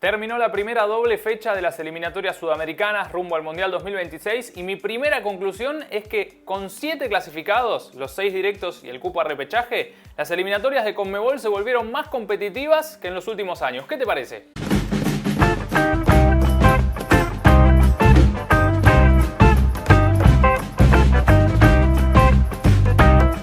Terminó la primera doble fecha de las eliminatorias sudamericanas rumbo al Mundial 2026 y mi primera conclusión es que con 7 clasificados, los 6 directos y el cupo a repechaje, las eliminatorias de Conmebol se volvieron más competitivas que en los últimos años. ¿Qué te parece?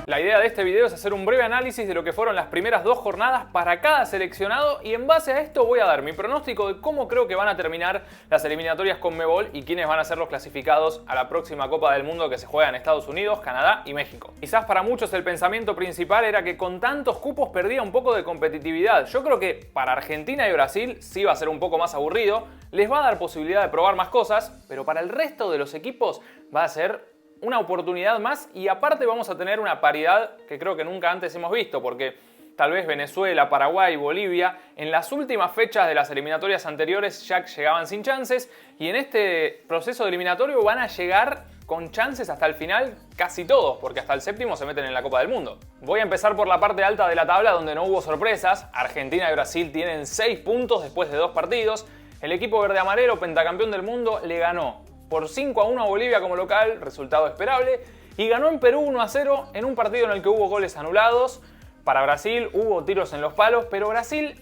La idea de este video es hacer un breve análisis de lo que fueron las primeras 2 jornadas para cada seleccionado y en base a esto voy a dar mi pronóstico de cómo creo que van a terminar las eliminatorias Conmebol y quiénes van a ser los clasificados a la próxima Copa del Mundo que se juega en Estados Unidos, Canadá y México. Quizás para muchos el pensamiento principal era que con tantos cupos perdía un poco de competitividad. Yo creo que para Argentina y Brasil sí va a ser un poco más aburrido, les va a dar posibilidad de probar más cosas, pero para el resto de los equipos va a ser una oportunidad más y aparte vamos a tener una paridad que creo que nunca antes hemos visto, porque tal vez Venezuela, Paraguay, Bolivia en las últimas fechas de las eliminatorias anteriores ya llegaban sin chances y en este proceso eliminatorio van a llegar con chances hasta el final casi todos, porque hasta el séptimo se meten en la Copa del Mundo. Voy a empezar por la parte alta de la tabla donde no hubo sorpresas. Argentina y Brasil tienen 6 puntos después de 2 partidos. El equipo verde-amarelo, pentacampeón del mundo, le ganó por 5-1 a Bolivia como local, resultado esperable, y ganó en Perú 1-0 en un partido en el que hubo goles anulados. Para Brasil hubo tiros en los palos, pero Brasil,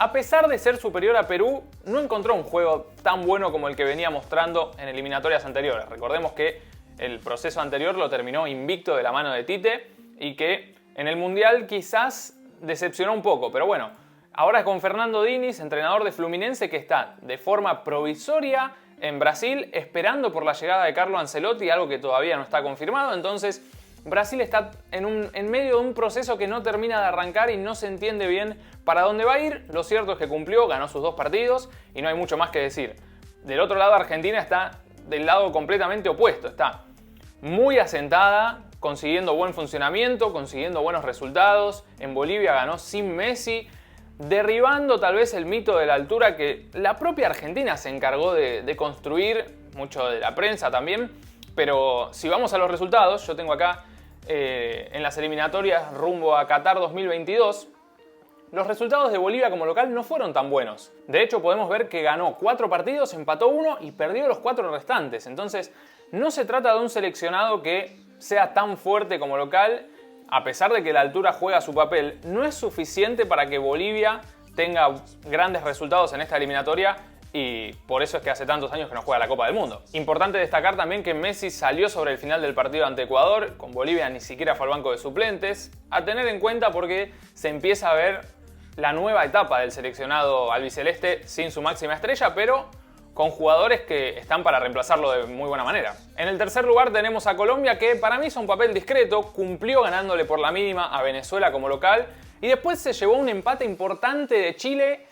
a pesar de ser superior a Perú, no encontró un juego tan bueno como el que venía mostrando en eliminatorias anteriores. Recordemos que el proceso anterior lo terminó invicto de la mano de Tite y que en el Mundial quizás decepcionó un poco, pero bueno, ahora es con Fernando Diniz, entrenador de Fluminense, que está de forma provisoria en Brasil, esperando por la llegada de Carlo Ancelotti, algo que todavía no está confirmado. Entonces Brasil está en medio de un proceso que no termina de arrancar y no se entiende bien para dónde va a ir. Lo cierto es que cumplió, ganó sus 2 partidos y no hay mucho más que decir. Del otro lado, Argentina está del lado completamente opuesto, está muy asentada, consiguiendo buen funcionamiento, consiguiendo buenos resultados. En Bolivia ganó sin Messi, derribando tal vez el mito de la altura que la propia Argentina se encargó de construir, mucho de la prensa también. Pero si vamos a los resultados, yo tengo acá en las eliminatorias rumbo a Qatar 2022, los resultados de Bolivia como local no fueron tan buenos. De hecho, podemos ver que ganó 4 partidos, empató 1 y perdió los 4 restantes. Entonces, no se trata de un seleccionado que sea tan fuerte como local. A pesar de que la altura juega su papel, no es suficiente para que Bolivia tenga grandes resultados en esta eliminatoria y por eso es que hace tantos años que no juega la Copa del Mundo. Importante destacar también que Messi salió sobre el final del partido ante Ecuador, con Bolivia ni siquiera fue al banco de suplentes, a tener en cuenta porque se empieza a ver la nueva etapa del seleccionado albiceleste sin su máxima estrella, pero con jugadores que están para reemplazarlo de muy buena manera. En el tercer lugar tenemos a Colombia, que para mí hizo un papel discreto, cumplió ganándole por la mínima a Venezuela como local y después se llevó un empate importante de Chile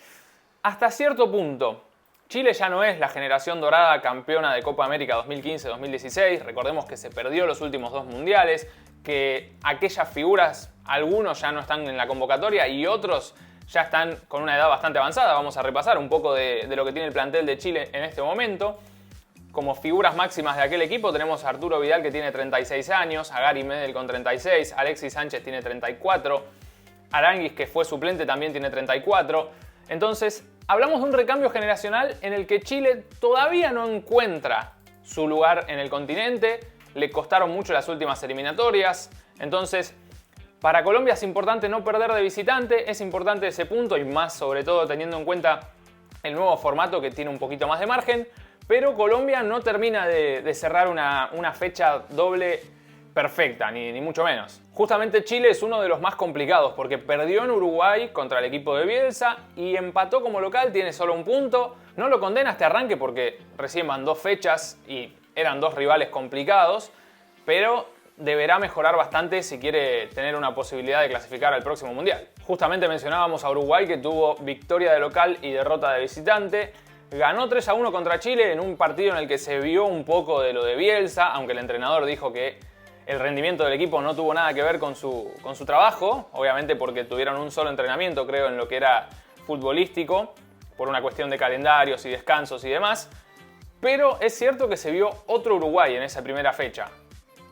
hasta cierto punto. Chile ya no es la generación dorada campeona de Copa América 2015-2016, recordemos que se perdió los últimos 2 mundiales, que aquellas figuras, algunos ya no están en la convocatoria y otros ya están con una edad bastante avanzada. Vamos a repasar un poco de lo que tiene el plantel de Chile en este momento. Como figuras máximas de aquel equipo tenemos a Arturo Vidal, que tiene 36 años, a Gary Medel con 36, Alexis Sánchez tiene 34, Aránguiz, que fue suplente, también tiene 34. Entonces, hablamos de un recambio generacional en el que Chile todavía no encuentra su lugar en el continente, le costaron mucho las últimas eliminatorias. Entonces, para Colombia es importante no perder de visitante, es importante ese punto y más sobre todo teniendo en cuenta el nuevo formato que tiene un poquito más de margen, pero Colombia no termina de cerrar una fecha doble perfecta, ni mucho menos. Justamente Chile es uno de los más complicados porque perdió en Uruguay contra el equipo de Bielsa y empató como local, tiene solo 1 punto. No lo condena este arranque porque recién van 2 fechas y eran 2 rivales complicados, pero deberá mejorar bastante si quiere tener una posibilidad de clasificar al próximo Mundial. Justamente mencionábamos a Uruguay, que tuvo victoria de local y derrota de visitante. Ganó 3-1 contra Chile en un partido en el que se vio un poco de lo de Bielsa, aunque el entrenador dijo que el rendimiento del equipo no tuvo nada que ver con su trabajo, obviamente porque tuvieron un solo entrenamiento, creo, en lo que era futbolístico, por una cuestión de calendarios y descansos y demás. Pero es cierto que se vio otro Uruguay en esa primera fecha.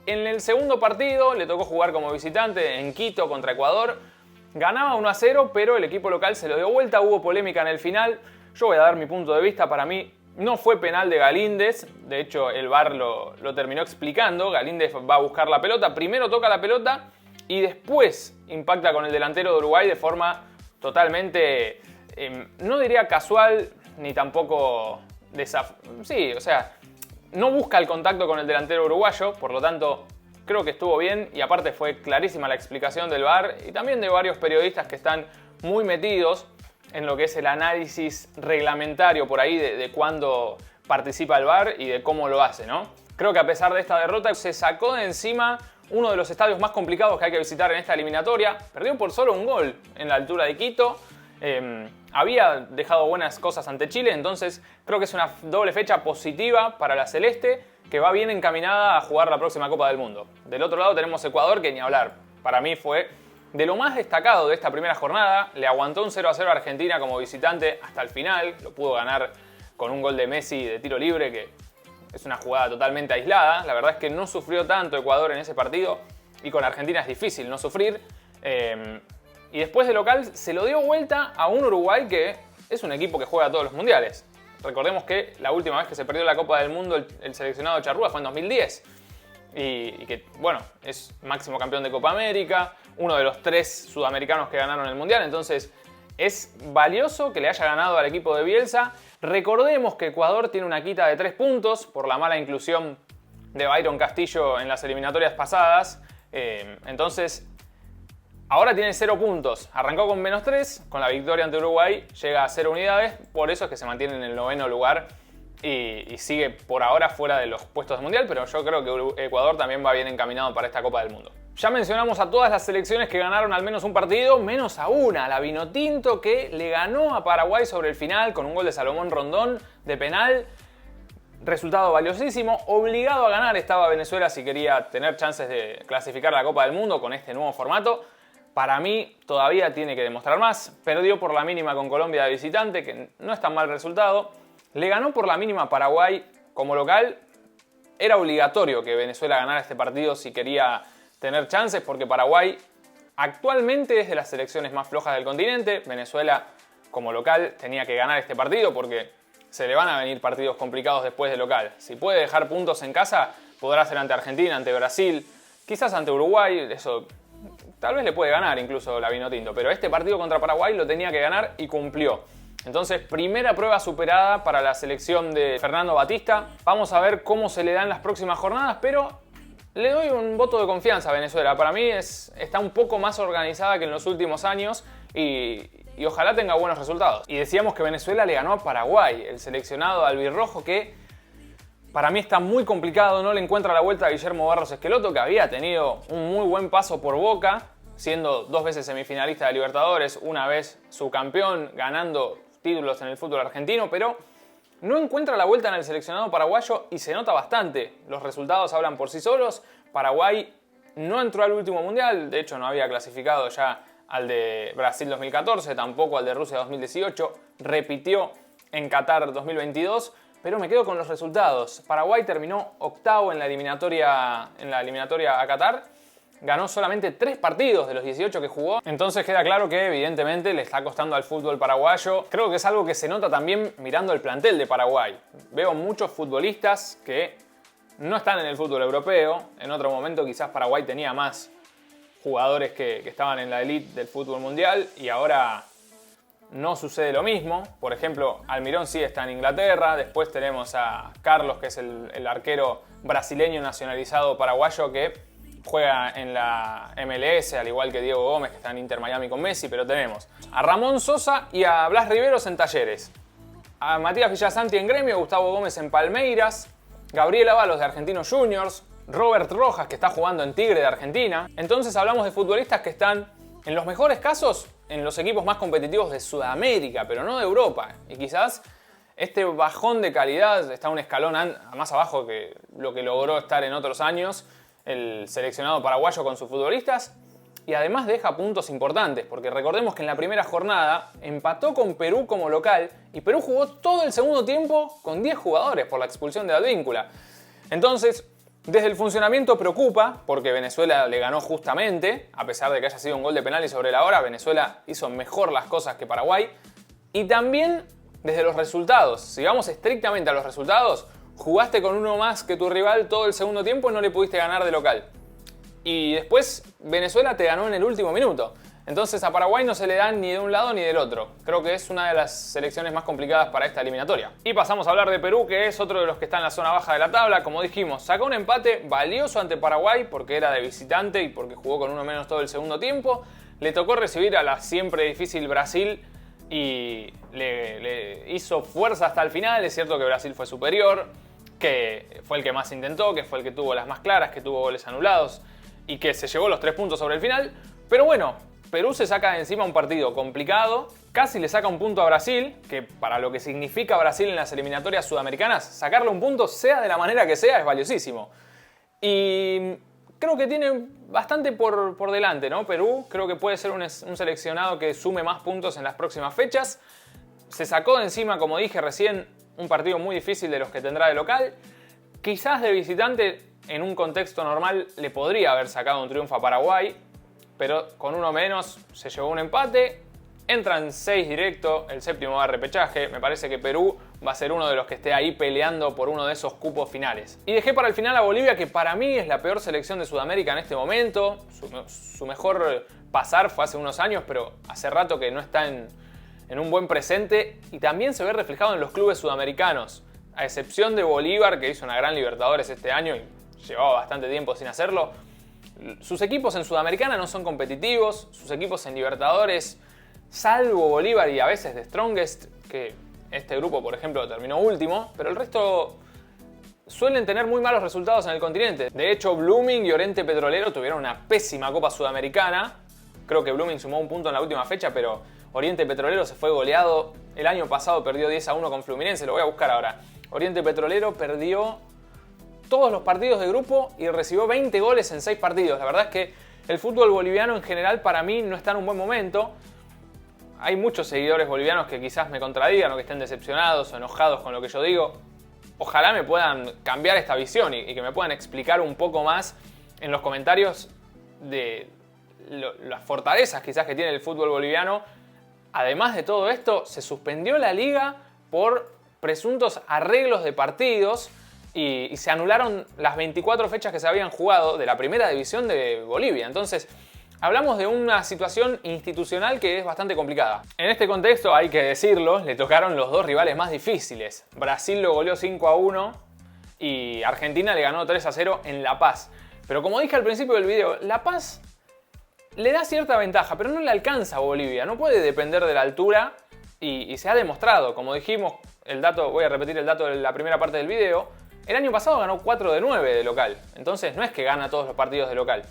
En el segundo partido le tocó jugar como visitante en Quito contra Ecuador. Ganaba 1-0, pero el equipo local se lo dio vuelta, hubo polémica en el final. Yo voy a dar mi punto de vista. Para mí no fue penal de Galíndez. De hecho, el VAR lo terminó explicando. Galíndez va a buscar la pelota. Primero toca la pelota y después impacta con el delantero de Uruguay de forma totalmente, no diría casual, ni tampoco sí, o sea, no busca el contacto con el delantero uruguayo. Por lo tanto, creo que estuvo bien y aparte fue clarísima la explicación del VAR y también de varios periodistas que están muy metidos en lo que es el análisis reglamentario por ahí de cuándo participa el VAR y de cómo lo hace, ¿no? Creo que a pesar de esta derrota se sacó de encima uno de los estadios más complicados que hay que visitar en esta eliminatoria. Perdió por solo un gol en la altura de Quito. Había dejado buenas cosas ante Chile, entonces creo que es una doble fecha positiva para la Celeste, que va bien encaminada a jugar la próxima Copa del Mundo. Del otro lado tenemos Ecuador, que ni hablar. Para mí fue de lo más destacado de esta primera jornada. Le aguantó un 0-0 a Argentina como visitante hasta el final. Lo pudo ganar con un gol de Messi de tiro libre, que es una jugada totalmente aislada. La verdad es que no sufrió tanto Ecuador en ese partido y con Argentina es difícil no sufrir. Y después de local se lo dio vuelta a un Uruguay que es un equipo que juega todos los mundiales. Recordemos que la última vez que se perdió la Copa del Mundo el seleccionado de Charrúa fue en 2010. Y que, bueno, es máximo campeón de Copa América, uno de los 3 sudamericanos que ganaron el Mundial. Entonces, es valioso que le haya ganado al equipo de Bielsa. Recordemos que Ecuador tiene una quita de 3 puntos por la mala inclusión de Byron Castillo en las eliminatorias pasadas. Entonces, ahora tiene 0 puntos. Arrancó con -3, con la victoria ante Uruguay llega a 0 unidades. Por eso es que se mantiene en el 9º lugar y sigue por ahora fuera de los puestos de Mundial. Pero yo creo que Ecuador también va bien encaminado para esta Copa del Mundo. Ya mencionamos a todas las selecciones que ganaron al menos un partido, menos a una, la Vinotinto, que le ganó a Paraguay sobre el final con un gol de Salomón Rondón de penal. Resultado valiosísimo. Obligado a ganar estaba Venezuela si quería tener chances de clasificar a la Copa del Mundo con este nuevo formato. Para mí todavía tiene que demostrar más. Perdió por la mínima con Colombia de visitante, que no es tan mal resultado. Le ganó por la mínima a Paraguay como local. Era obligatorio que Venezuela ganara este partido si quería tener chances, porque Paraguay actualmente es de las selecciones más flojas del continente. Venezuela como local tenía que ganar este partido porque se le van a venir partidos complicados después de local. Si puede dejar puntos en casa, podrá ser ante Argentina, ante Brasil, quizás ante Uruguay. Eso tal vez le puede ganar incluso la Vinotinto, pero este partido contra Paraguay lo tenía que ganar y cumplió. Entonces, primera prueba superada para la selección de Fernando Batista. Vamos a ver cómo se le dan las próximas jornadas, pero le doy un voto de confianza a Venezuela. Para mí está un poco más organizada que en los últimos años y ojalá tenga buenos resultados. Y decíamos que Venezuela le ganó a Paraguay, el seleccionado albirrojo, que para mí está muy complicado. No le encuentra la vuelta a Guillermo Barros Esqueloto, que había tenido un muy buen paso por Boca, siendo 2 veces semifinalista de Libertadores, una vez subcampeón, ganando títulos en el fútbol argentino, pero no encuentra la vuelta en el seleccionado paraguayo y se nota bastante. Los resultados hablan por sí solos. Paraguay no entró al último mundial, de hecho no había clasificado ya al de Brasil 2014, tampoco al de Rusia 2018, repitió en Qatar 2022, pero me quedo con los resultados. Paraguay terminó 8º en la eliminatoria a Qatar. Ganó solamente 3 partidos de los 18 que jugó. Entonces queda claro que evidentemente le está costando al fútbol paraguayo. Creo que es algo que se nota también mirando el plantel de Paraguay. Veo muchos futbolistas que no están en el fútbol europeo. En otro momento quizás Paraguay tenía más jugadores que estaban en la elite del fútbol mundial y ahora no sucede lo mismo. Por ejemplo, Almirón sí está en Inglaterra. Después tenemos a Carlos, que es el arquero brasileño nacionalizado paraguayo que juega en la MLS, al igual que Diego Gómez, que está en Inter Miami con Messi. Pero tenemos a Ramón Sosa y a Blas Riveros en Talleres, a Matías Villasanti en Gremio, Gustavo Gómez en Palmeiras, Gabriel Avalos de Argentinos Juniors, Robert Rojas, que está jugando en Tigre de Argentina. Entonces hablamos de futbolistas que están, en los mejores casos, en los equipos más competitivos de Sudamérica, pero no de Europa. Y quizás este bajón de calidad está un escalón más abajo que lo que logró estar en otros años el seleccionado paraguayo con sus futbolistas. Y además deja puntos importantes, porque recordemos que en la primera jornada empató con Perú como local y Perú jugó todo el segundo tiempo con 10 jugadores por la expulsión de Advíncula. Entonces, desde el funcionamiento preocupa, porque Venezuela le ganó justamente, a pesar de que haya sido un gol de penal y sobre la hora, Venezuela hizo mejor las cosas que Paraguay. Y también desde los resultados. Si vamos estrictamente a los resultados, jugaste con uno más que tu rival todo el segundo tiempo y no le pudiste ganar de local. Y después Venezuela te ganó en el último minuto. Entonces a Paraguay no se le dan ni de un lado ni del otro. Creo que es una de las selecciones más complicadas para esta eliminatoria. Y pasamos a hablar de Perú, que es otro de los que está en la zona baja de la tabla. Como dijimos, sacó un empate valioso ante Paraguay porque era de visitante y porque jugó con uno menos todo el segundo tiempo. Le tocó recibir a la siempre difícil Brasil y le hizo fuerza hasta el final. Es cierto que Brasil fue superior, que fue el que más intentó, que fue el que tuvo las más claras, que tuvo goles anulados y que se llevó los 3 puntos sobre el final. Pero bueno, Perú se saca de encima un partido complicado, casi le saca un punto a Brasil, que para lo que significa Brasil en las eliminatorias sudamericanas, sacarle un punto, sea de la manera que sea, es valiosísimo. Y creo que tiene bastante por delante, ¿no? Perú creo que puede ser un seleccionado que sume más puntos en las próximas fechas. Se sacó de encima, como dije recién, un partido muy difícil de los que tendrá de local. Quizás de visitante, en un contexto normal, le podría haber sacado un triunfo a Paraguay, pero con uno menos se llevó un empate. Entran 6 directo, el séptimo va a repechaje. Me parece que Perú va a ser uno de los que esté ahí peleando por uno de esos cupos finales. Y dejé para el final a Bolivia, que para mí es la peor selección de Sudamérica en este momento. Su mejor pasar fue hace unos años, pero hace rato que no está en un buen presente. Y también se ve reflejado en los clubes sudamericanos. A excepción de Bolívar, que hizo una gran Libertadores este año y llevaba bastante tiempo sin hacerlo. Sus equipos en Sudamericana no son competitivos. Sus equipos en Libertadores, salvo Bolívar y a veces The Strongest, que este grupo, por ejemplo, terminó último, pero el resto suelen tener muy malos resultados en el continente. De hecho, Blooming y Oriente Petrolero tuvieron una pésima Copa Sudamericana. Creo que Blooming sumó un punto en la última fecha, pero Oriente Petrolero se fue goleado. El año pasado perdió 10-1 con Fluminense, lo voy a buscar ahora. Oriente Petrolero perdió todos los partidos de grupo y recibió 20 goles en 6 partidos. La verdad es que el fútbol boliviano en general para mí no está en un buen momento. Hay muchos seguidores bolivianos que quizás me contradigan o que estén decepcionados o enojados con lo que yo digo. Ojalá me puedan cambiar esta visión y que me puedan explicar un poco más en los comentarios de las fortalezas quizás que tiene el fútbol boliviano. Además de todo esto, se suspendió la liga por presuntos arreglos de partidos y se anularon las 24 fechas que se habían jugado de la primera división de Bolivia. Entonces, hablamos de una situación institucional que es bastante complicada. En este contexto, hay que decirlo, le tocaron los dos rivales más difíciles. Brasil lo goleó 5-1 y Argentina le ganó 3-0 en La Paz. Pero como dije al principio del video, La Paz le da cierta ventaja, pero no le alcanza a Bolivia. No puede depender de la altura y se ha demostrado. Como dijimos, voy a repetir el dato de la primera parte del video. El año pasado ganó 4 de 9 de local. Entonces no es que gana todos los partidos de local.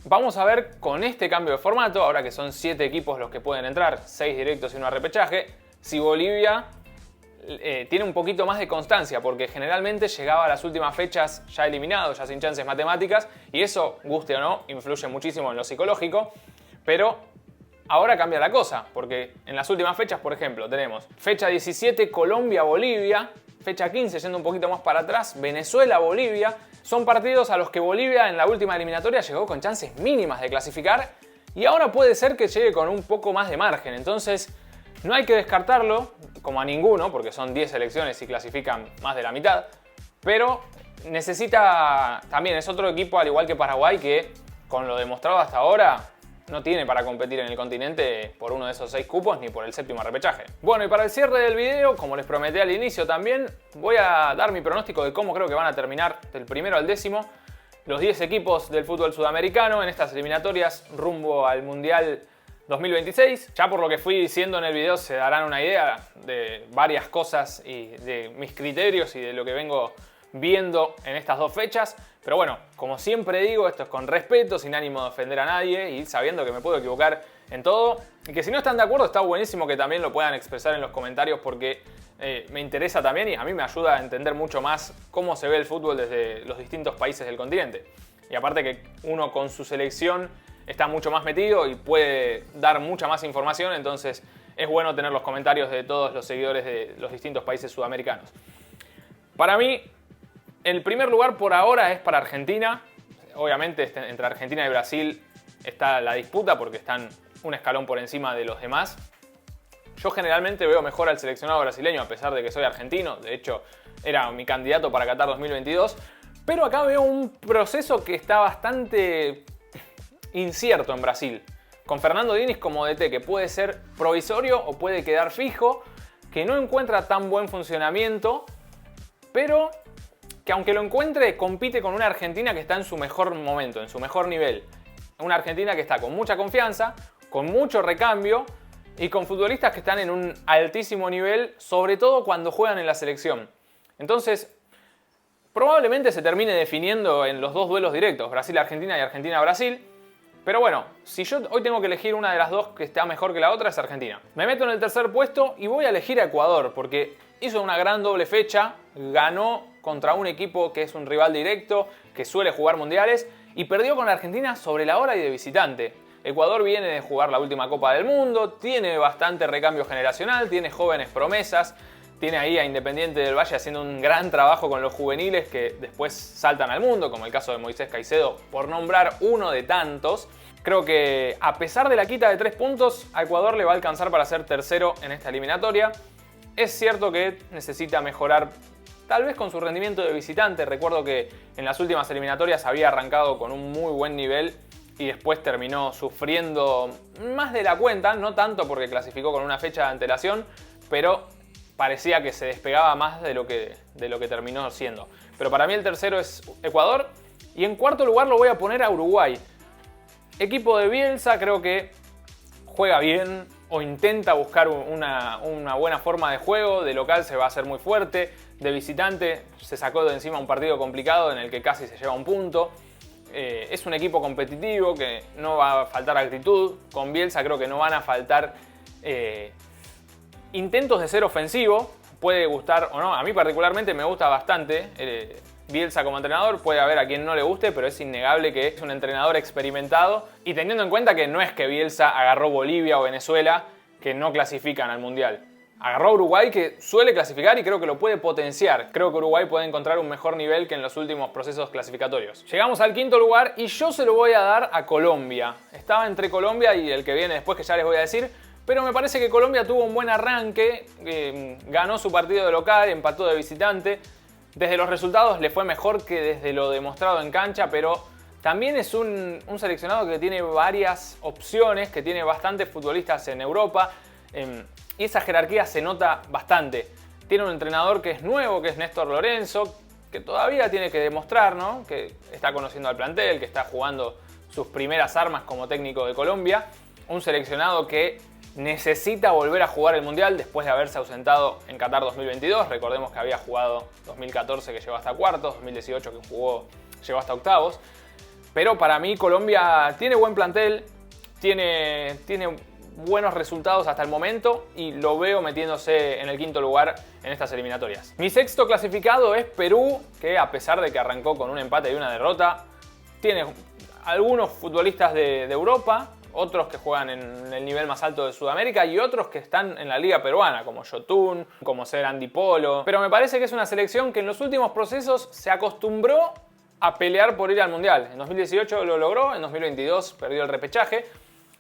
Vamos a ver con este cambio de formato, ahora que son 7 equipos los que pueden entrar, 6 directos y un repechaje, si Bolivia tiene un poquito más de constancia, porque generalmente llegaba a las últimas fechas ya eliminado, ya sin chances matemáticas, y eso, guste o no, influye muchísimo en lo psicológico, pero ahora cambia la cosa, porque en las últimas fechas, por ejemplo, tenemos fecha 17 Colombia-Bolivia, fecha 15 yendo un poquito más para atrás, Venezuela-Bolivia. Son partidos a los que Bolivia en la última eliminatoria llegó con chances mínimas de clasificar y ahora puede ser que llegue con un poco más de margen. Entonces no hay que descartarlo como a ninguno, porque son 10 selecciones y clasifican más de la mitad, pero necesita también, es otro equipo al igual que Paraguay que con lo demostrado hasta ahora no tiene para competir en el continente por uno de esos 6 cupos ni por el séptimo repechaje. Bueno, y para el cierre del video, como les prometí al inicio también, voy a dar mi pronóstico de cómo creo que van a terminar del primero al décimo los 10 equipos del fútbol sudamericano en estas eliminatorias rumbo al Mundial 2026. Ya por lo que fui diciendo en el video se darán una idea de varias cosas y de mis criterios y de lo que vengo viendo en estas 2 fechas. Pero bueno, como siempre digo, esto es con respeto, sin ánimo de ofender a nadie y sabiendo que me puedo equivocar en todo. Y que si no están de acuerdo está buenísimo que también lo puedan expresar en los comentarios porque me interesa también y a mí me ayuda a entender mucho más cómo se ve el fútbol desde los distintos países del continente. Y aparte que uno con su selección está mucho más metido y puede dar mucha más información, entonces es bueno tener los comentarios de todos los seguidores de los distintos países sudamericanos. Para mí, el primer lugar por ahora es para Argentina. Obviamente entre Argentina y Brasil está la disputa porque están un escalón por encima de los demás. Yo generalmente veo mejor al seleccionado brasileño a pesar de que soy argentino. De hecho, era mi candidato para Qatar 2022. Pero acá veo un proceso que está bastante incierto en Brasil. Con Fernando Diniz como DT, que puede ser provisorio o puede quedar fijo, que no encuentra tan buen funcionamiento, pero que aunque lo encuentre, compite con una Argentina que está en su mejor momento, en su mejor nivel. Una Argentina que está con mucha confianza, con mucho recambio y con futbolistas que están en un altísimo nivel, sobre todo cuando juegan en la selección. Entonces, probablemente se termine definiendo en los dos duelos directos, Brasil-Argentina y Argentina-Brasil. Pero bueno, si yo hoy tengo que elegir una de las dos que está mejor que la otra, es Argentina. Me meto en el tercer puesto y voy a elegir a Ecuador, porque hizo una gran doble fecha, ganó contra un equipo que es un rival directo, que suele jugar mundiales, y perdió con Argentina sobre la hora y de visitante. Ecuador viene de jugar la última Copa del Mundo, tiene bastante recambio generacional, tiene jóvenes promesas, tiene ahí a Independiente del Valle haciendo un gran trabajo con los juveniles que después saltan al mundo, como el caso de Moisés Caicedo, por nombrar uno de tantos. Creo que a pesar de la quita de 3 puntos, a Ecuador le va a alcanzar para ser tercero en esta eliminatoria. Es cierto que necesita mejorar tal vez con su rendimiento de visitante. Recuerdo que en las últimas eliminatorias había arrancado con un muy buen nivel y después terminó sufriendo más de la cuenta, no tanto porque clasificó con una fecha de antelación, pero parecía que se despegaba más de lo que terminó siendo. Pero para mí el tercero es Ecuador y en cuarto lugar lo voy a poner a Uruguay. Equipo de Bielsa, creo que juega bien o intenta buscar una buena forma de juego. De local se va a hacer muy fuerte, de visitante se sacó de encima un partido complicado en el que casi se lleva un punto. Es un equipo competitivo que no va a faltar actitud. Con Bielsa creo que no van a faltar intentos de ser ofensivo. Puede gustar o no, a mí particularmente me gusta bastante Bielsa como entrenador. Puede haber a quien no le guste, pero es innegable que es un entrenador experimentado. Y teniendo en cuenta que no es que Bielsa agarró Bolivia o Venezuela que no clasifican al Mundial. Agarró a Uruguay, que suele clasificar y creo que lo puede potenciar. Creo que Uruguay puede encontrar un mejor nivel que en los últimos procesos clasificatorios. Llegamos al quinto lugar y yo se lo voy a dar a Colombia. Estaba entre Colombia y el que viene después, que ya les voy a decir. Pero me parece que Colombia tuvo un buen arranque. Ganó su partido de local, empató de visitante. Desde los resultados le fue mejor que desde lo demostrado en cancha, pero también es un seleccionado que tiene varias opciones, que tiene bastantes futbolistas en Europa. Y esa jerarquía se nota bastante. Tiene un entrenador que es nuevo, que es Néstor Lorenzo, que todavía tiene que demostrar, ¿no? Que está conociendo al plantel, que está jugando sus primeras armas como técnico de Colombia. Un seleccionado que necesita volver a jugar el Mundial después de haberse ausentado en Qatar 2022. Recordemos que había jugado 2014, que llegó hasta cuartos, 2018 que llegó hasta octavos. Pero para mí Colombia tiene buen plantel, tiene buenos resultados hasta el momento y lo veo metiéndose en el quinto lugar en estas eliminatorias. Mi sexto clasificado es Perú, que a pesar de que arrancó con un empate y una derrota, tiene algunos futbolistas de Europa, otros que juegan en el nivel más alto de Sudamérica y otros que están en la liga peruana, como Yotun, como ser Andy Polo. Pero me parece que es una selección que en los últimos procesos se acostumbró a pelear por ir al Mundial. En 2018 lo logró, en 2022 perdió el repechaje,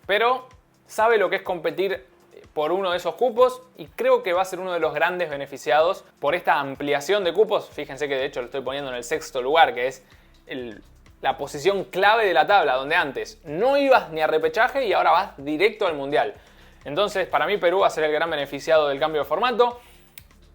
pero sabe lo que es competir por uno de esos cupos y creo que va a ser uno de los grandes beneficiados por esta ampliación de cupos. Fíjense que de hecho lo estoy poniendo en el sexto lugar, que es la posición clave de la tabla, donde antes no ibas ni a repechaje y ahora vas directo al Mundial. Entonces, para mí Perú va a ser el gran beneficiado del cambio de formato.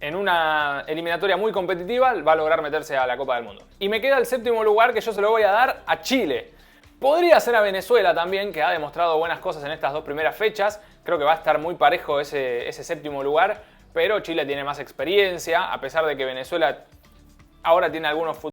En una eliminatoria muy competitiva va a lograr meterse a la Copa del Mundo. Y me queda el séptimo lugar, que yo se lo voy a dar a Chile. Podría ser a Venezuela también, que ha demostrado buenas cosas en estas dos primeras fechas. Creo que va a estar muy parejo ese séptimo lugar, pero Chile tiene más experiencia, a pesar de que Venezuela ahora tiene algunos